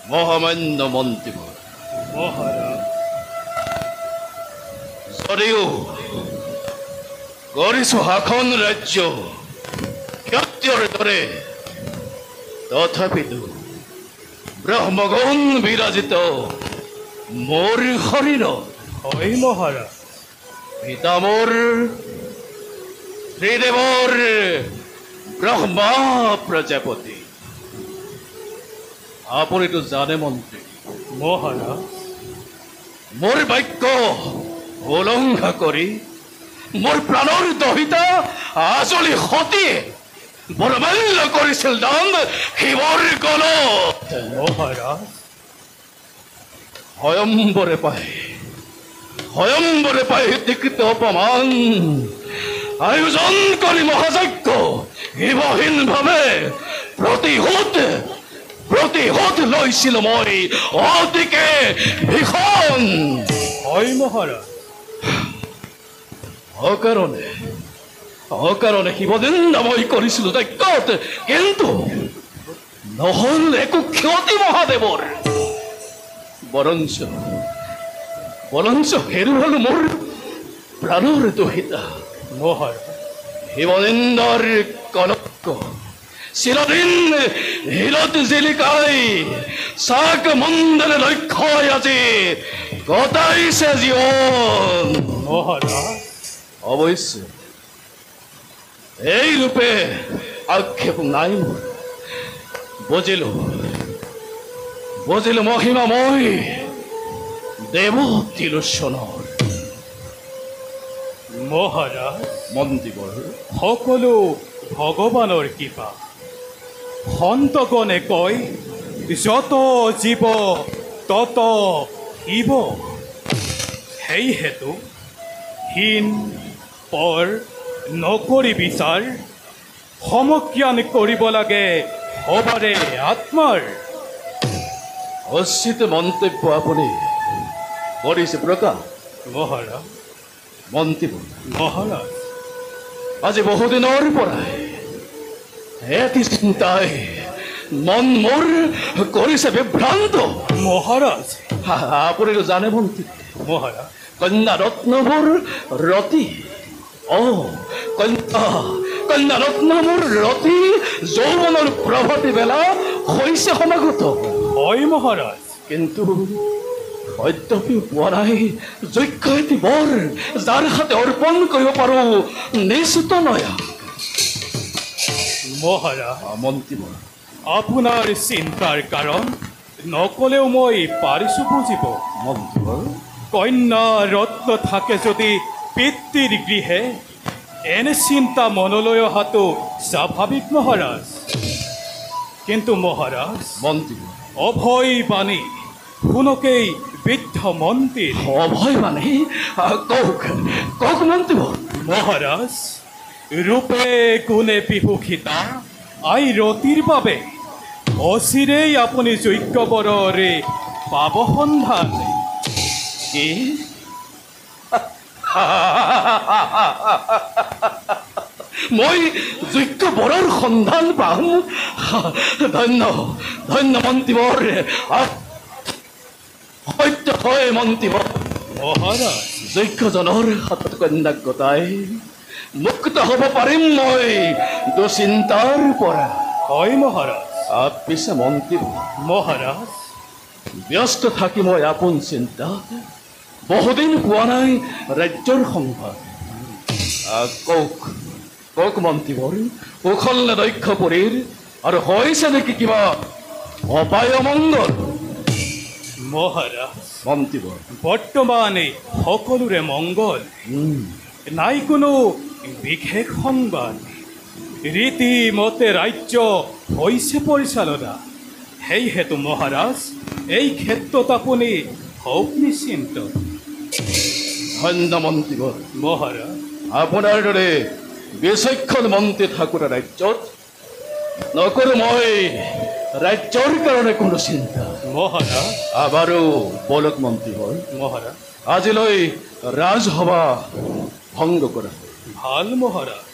মহামান্য মন্ত্ৰীবৰ মহাৰাজ যদিও গঢ়িছো শাসন ৰাজ্য ক্ষত্ৰিয়ৰ দৰে তথাপিতো ব্ৰহ্মগুণ বিৰাজিত মোৰ শৰীৰত হয় মহাৰাজ পিতা মোৰ শ্ৰীদেৱৰ ব্ৰহ্মা প্ৰজাপতি আপুনিতো জানে মন্ত্ৰী মহাৰাজ মোৰ বাক্য উলংঘা কৰি মোৰ প্ৰাণৰ দহিতা আজলি সতীয়ে বৰমাল্য কৰিছিল দান শিৱৰ গলত মহাৰাজ স্বয়ম্বৰে পাই স্বীকৃত অপমান আয়োজন কৰি মহাযজ্ঞ শিৱহীনভাৱে প্ৰতিশোধ লৈছিলো মই অতিকে ভীষণ হয় মহাৰাজ অকাৰণে শিৱনিন্দা মই কৰিছিলো যজ্ঞত কিন্তু নহল একো ক্ষতি মহাদেৱৰ বৰঞ্চ হেৰুৱালো মোৰ প্ৰাণৰ দহিতা মহাৰাজ শিৱনিন্দাৰ কলংক চিৰদিন শিৰত জিলিকাই চাক মন্দিৰ লক্ষ্যই আজি গতাইছে জীৱন মহাৰাজ অৱশ্যে এই ৰূপে আক্ষেপ নাই মোৰ বুজিলো মহিমাময় দেৱ তিলোচনৰ মহাৰাজ মন্ত্ৰীবৰ সকলো ভগৱানৰ কৃপা সন্তগণে কয় যত জীৱ তত শিৱ সেইহেতু হীন পৰ নকৰি বিচাৰ সমজ্ঞান কৰিব লাগে সবাৰে আত্মাৰ উচিত মন্তব্য আপুনি কৰিছে প্ৰকাশ মহাৰাজ মন্ত্ৰীবৰ মহাৰাজ আজি বহুদিনৰ পৰাই এটি চিন্তাই মন মোৰ কৰিছে বিভ্ৰান্ত মহাৰাজ আপুনিতো জানে মন্ত্ৰী মহাৰাজ কন্যা ৰত্নবোৰ ৰতি কন্যা ৰত্নবোৰ ৰতি যৌৱনৰ প্ৰভাতী বেলা হৈছে সমাগত হয় মহাৰাজ কিন্তু সত্যপিও পোৱা নাই যোগ্য এটি বৰ যাৰ হাতে অৰ্পণ কৰিব পাৰো নিশ্চিত নয়া মহাৰাজ মন্ত্ৰীবৰ আপোনাৰ চিন্তাৰ কাৰণ নকলেও মই পাৰিছো বুজিব মন্ত্ৰীবৰ কন্যা ৰত্ন থাকে যদি পিতৃৰ গৃহে এনে চিন্তা মনলৈ অহাটো স্বাভাৱিক মহাৰাজ কিন্তু মহাৰাজ মন্ত্ৰীবৰ অভয় বাণী শুনকেই বৃদ্ধ মন্ত্ৰীৰ অভয় মানে কওক মন্ত্ৰীবৰ মহাৰাজ ৰূপে গুণে বিভূষিতা আই ৰতিৰ বাবে অচিৰেই আপুনি যোগ্য বৰৰে পাব সন্ধান কি মই যোগ্য বৰৰ সন্ধান পাম ধন্য মন্ত্ৰীবৰ সত্য হয় মন্ত্ৰীবৰ মহাৰাজ যোগ্যজনৰ হাতত কন্যাক গতাই মুক্ত হ'ব পাৰিম মই দুচিন্তাৰ পৰা হয় মহাৰাজ পিছে মন্ত্ৰীবৰ মহাৰাজ ব্যস্ত থাকি মই আপোন চিন্তাত বহুদিন পোৱা নাই ৰাজ্যৰ সংবাদ কওক মন্ত্ৰীবৰ কুশল নে দক্ষ পুৰীৰ আৰু হৈছে নেকি কিবা অপায় অমংগল মহাৰাজ মন্ত্ৰীবৰ বৰ্তমানে সকলোৰে মংগল নাই কোনো বিশেষ সংবাদ ৰীতিমতে ৰাজ্য হৈছে পৰিচালনা সেইহেতু মহাৰাজ এই ক্ষেত্ৰত আপুনি হওক নিশ্চিন্ত ধন্য মন্ত্ৰীবৰ মহাৰাজ আপোনাৰ দৰে বিচক্ষণ মন্ত্ৰী থাকোঁতে ৰাজ্যত নকৰোঁ মই ৰাজ্যৰ কাৰণে কোনো চিন্তা মহাৰাজ আবাৰো বলক মন্ত্ৰীবৰ মহাৰাজ আজিলৈ ৰাজসভা ভংগ কৰা ভাল মহাৰাজ